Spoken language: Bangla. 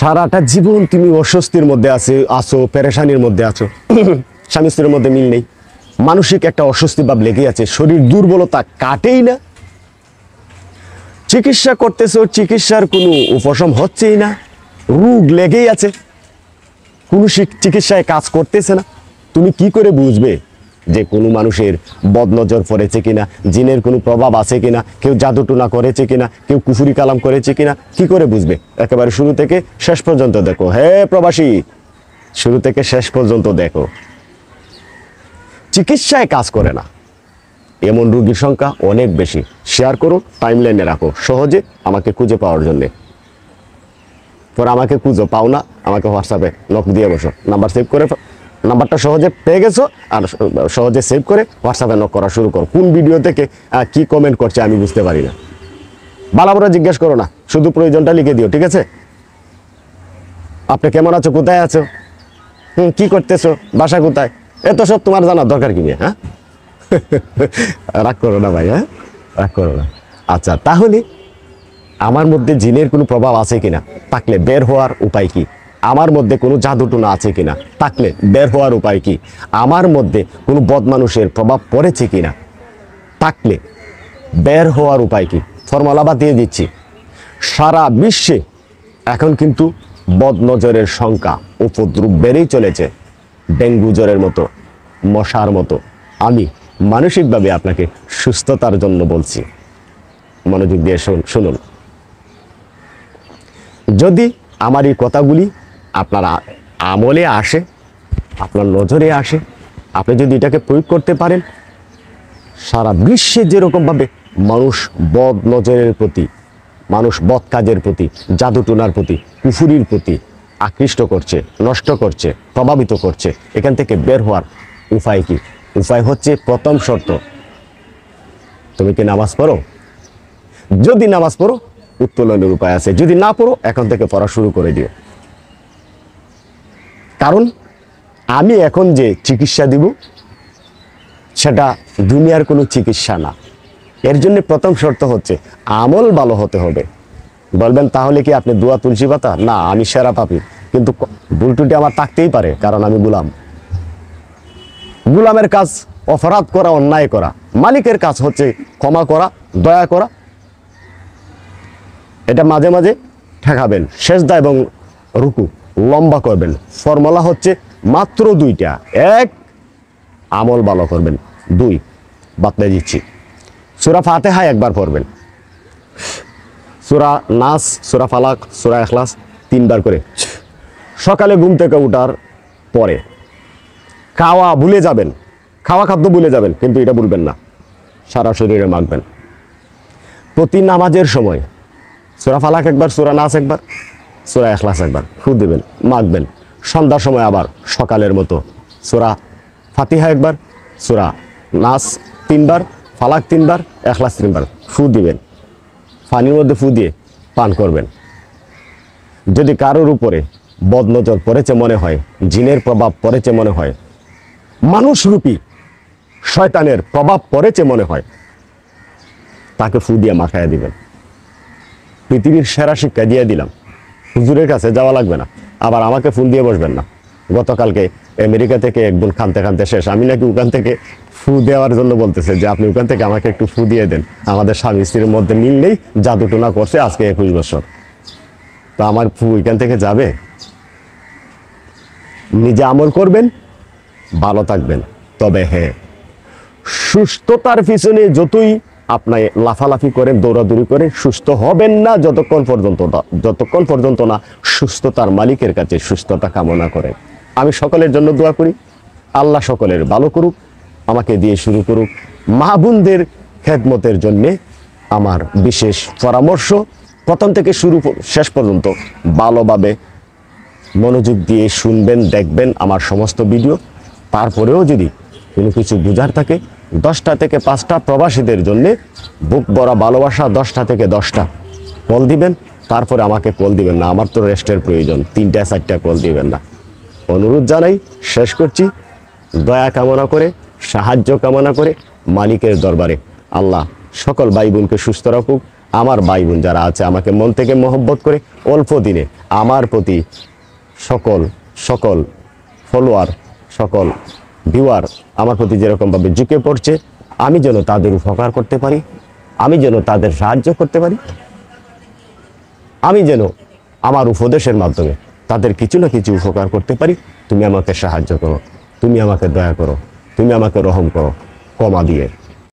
সারাটা জীবন তুমি অস্বস্তির মধ্যে আছো, পেরেশানির মধ্যে আছো, স্বামী স্ত্রীর মধ্যে মিল নেই, মানসিক একটা অস্বস্তি ভাব লেগে আছে, শরীর দুর্বলতা কাটেই না, চিকিৎসা করতেছো, চিকিৎসার কোনো উপশম হচ্ছেই না, রোগ লেগেই আছে, কোনো চিকিৎসায় কাজ করতেছে না। তুমি কি করে বুঝবে যে কোনো মানুষের বদনজর পড়েছে কিনা, জিনের কোনো প্রভাব আছে কিনা, কেউ জাদুটুনা করেছে কিনা, কেউ কুফুরি কালাম করেছে কিনা? কি করে বুঝবে? একেবারে শুরু থেকে শেষ পর্যন্ত দেখো। হে প্রবাসী, শুরু থেকে শেষ পর্যন্ত দেখো। চিকিৎসায় কাজ করে না এমন রোগীর সংখ্যা অনেক বেশি। শেয়ার করো, টাইমলাইনে রাখো, সহজে আমাকে খুঁজে পাওয়ার জন্যে। পরে আমাকে খুঁজো, পাও না, আমাকে হোয়াটসঅ্যাপে নক দিয়ে বসো, নাম্বার সেভ করে, নাম্বারটা সহজে পেয়ে গেছো, আর সহজে সেভ করে হোয়াটসঅ্যাপে নক করা শুরু করো। কোন ভিডিও থেকে কি কমেন্ট করছে আমি বুঝতে পারি না, বালাবরা জিজ্ঞেস করো না, শুধু প্রয়োজনটা লিখে দিও, ঠিক আছে? আপনি কেমন আছো, কোথায় আছো, কি করতেছো, বাসা কোথায়, এত সব তোমার জানার দরকার কি নিয়ে? হ্যাঁ, রাগ করো না ভাই, হ্যাঁ রাগ করো না। আচ্ছা, তাহলে আমার মধ্যে জিনের কোনো প্রভাব আছে কিনা, থাকলে বের হওয়ার উপায় কি? আমার মধ্যে কোনো জাদুটুনা আছে কিনা, থাকলে বের হওয়ার উপায় কি? আমার মধ্যে কোনো বদমানুষের প্রভাব পড়েছে কিনা, থাকলে বের হওয়ার উপায় কি? ফর্মুলা বাতিয়ে দিচ্ছি। সারা বিশ্বে এখন কিন্তু বদনজরের সংখ্যা, উপদ্রব বেড়েই চলেছে, ডেঙ্গু জ্বরের মতো, মশার মতো। আমি মানসিকভাবে আপনাকে সুস্থতার জন্য বলছি, মনোযোগ দিয়ে শুনুন। যদি আমার এই কথাগুলি আপনার আমলে আসে, আপনার নজরে আসে, আপনি যদি এটাকে প্রয়োগ করতে পারেন, সারা বিশ্বে যেরকমভাবে মানুষ বদ নজরের প্রতি, মানুষ বদ কাজের প্রতি, জাদুটোনার প্রতি, কুফুরির প্রতি আকৃষ্ট করছে, নষ্ট করছে, প্রভাবিত করছে, এখান থেকে বের হওয়ার উপায় কি? উপায় হচ্ছে, প্রথম শর্ত, তুমি কি নামাজ পড়ো? যদি নামাজ পড়ো, উত্তোলনের উপায় আছে। যদি না পড়ো, এখন থেকে পড়া শুরু করে দিও। কারণ আমি এখন যে চিকিৎসা দিব সেটা দুনিয়ার কোনো চিকিৎসা না। এর জন্য প্রথম শর্ত হচ্ছে আমল ভালো হতে হবে। বলবেন তাহলে কি আপনি দোয়া তুলসী পাতা? না, আমি সেরা পাপী, কিন্তু ভুল ত্রুটি আমার থাকতেই পারে, কারণ আমি গোলাম। গোলামের কাজ অপরাধ করা, অন্যায় করা। মালিকের কাজ হচ্ছে ক্ষমা করা, দয়া করা। এটা মাঝে মাঝে ঠেকাবেন, সেজদা এবং রুকু লম্বা করবেন। ফর্মুলা হচ্ছে মাত্র দুইটা। এক, আমল ভালো করবেন। দুই, বাতলে দিচ্ছি, সূরা ফাতিহা একবার পড়বেন, সূরা নাস, সূরা ফালাক, সূরা ইখলাস 3 বার করে সকালে ঘুম থেকে ওঠার পরে। খাওয়া ভুলে যাবেন, খাওয়া খাদ্য ভুলে যাবেন, কিন্তু এটা ভুলবেন না, সারা শরীরে মাখবেন। প্রতি নামাজের সময় সূরা ফালাক একবার, সূরা নাস একবার, সূরা ইখলাস একবার ফু দিবেন, মাখবেন। সন্ধ্যার সময় আবার সকালের মতো সূরা ফাতিহা একবার, সূরা নাস 3 বার, ফালাক 3 বার, ইখলাস 3 বার ফু দিবেন। পানির মধ্যে ফু দিয়ে পান করবেন। যদি কারোর উপরে বদনজর পড়েছে মনে হয়, জিনের প্রভাব পড়েছে মনে হয়, মানুষরূপী শয়তানের প্রভাব পড়েছে মনে হয়, তাকে ফু দিয়ে মাখাইয়া দিবেন। পৃথিবীর সেরা শিক্ষা দিয়ে দিলাম, হুজুরের কাছে যাওয়া লাগবে না, আবার আমাকে ফোন দিয়ে বসবেন না। গতকালকে আমেরিকা থেকে একদম খানতে খানতে শেষ, আমি নাকি ওখান থেকে ফু দেওয়ার জন্য বলতেছে যে আপনি ওখান থেকে আমাকে একটু ফু দিয়ে দেন, আমাদের স্বামী স্ত্রীর মধ্যে মিল নেই, জাদুটোনা করছে আজকে 21 বছর, তো আমার ফু ওইখান থেকে যাবে? নিজে আমল করবেন, ভালো থাকবেন। তবে হ্যাঁ, সুস্থতার পিছনে যতই আপনি লাফালাফি করেন, দৌড়াদৌড়ি করেন, সুস্থ হবেন না যতক্ষণ পর্যন্ত না সুস্থতার মালিকের কাছে সুস্থতা কামনা করেন। আমি সকলের জন্য দোয়া করি, আল্লাহ সকলের ভালো করুক, আমাকে দিয়ে শুরু করুক। মা বোনদের খেদমতের জন্যে আমার বিশেষ পরামর্শ, প্রথম থেকে শেষ পর্যন্ত ভালোভাবে মনোযোগ দিয়ে শুনবেন, দেখবেন আমার সমস্ত ভিডিও। তারপরেও যদি কোনো কিছু বুঝার থাকে, 10টা থেকে 5টা প্রবাসীদের জন্যে বুক ভরা ভালোবাসা, 10টা থেকে 10টা কল দিবেন। তারপরে আমাকে কল দিবেন না, আমার তো রেস্টের প্রয়োজন, 3টা 4টা কল দিবেন না। অনুরোধ জানাই, শেষ করছি। দয়া কামনা করে, সাহায্য কামনা করে মালিকের দরবারে আল্লাহ সকল ভাই বোনকে সুস্থ রাখুক, আমার ভাই বোন যারা আছে আমাকে মন থেকে মহব্বত করে অল্প দিনে আমার প্রতি সকল সকল ফলোয়ার সকল ভিউয়ার আমার প্রতি যেরকমভাবে ঝুঁকে পড়ছে, আমি যেন তাদের উপকার করতে পারি, আমি যেন তাদের সাহায্য করতে পারি, আমি যেন আমার উপদেশের মাধ্যমে তাদের কিছু না কিছু উপকার করতে পারি। তুমি আমাকে সাহায্য করো, তুমি আমাকে দয়া করো, তুমি আমাকে রহম করো ক্ষমা দিয়ে।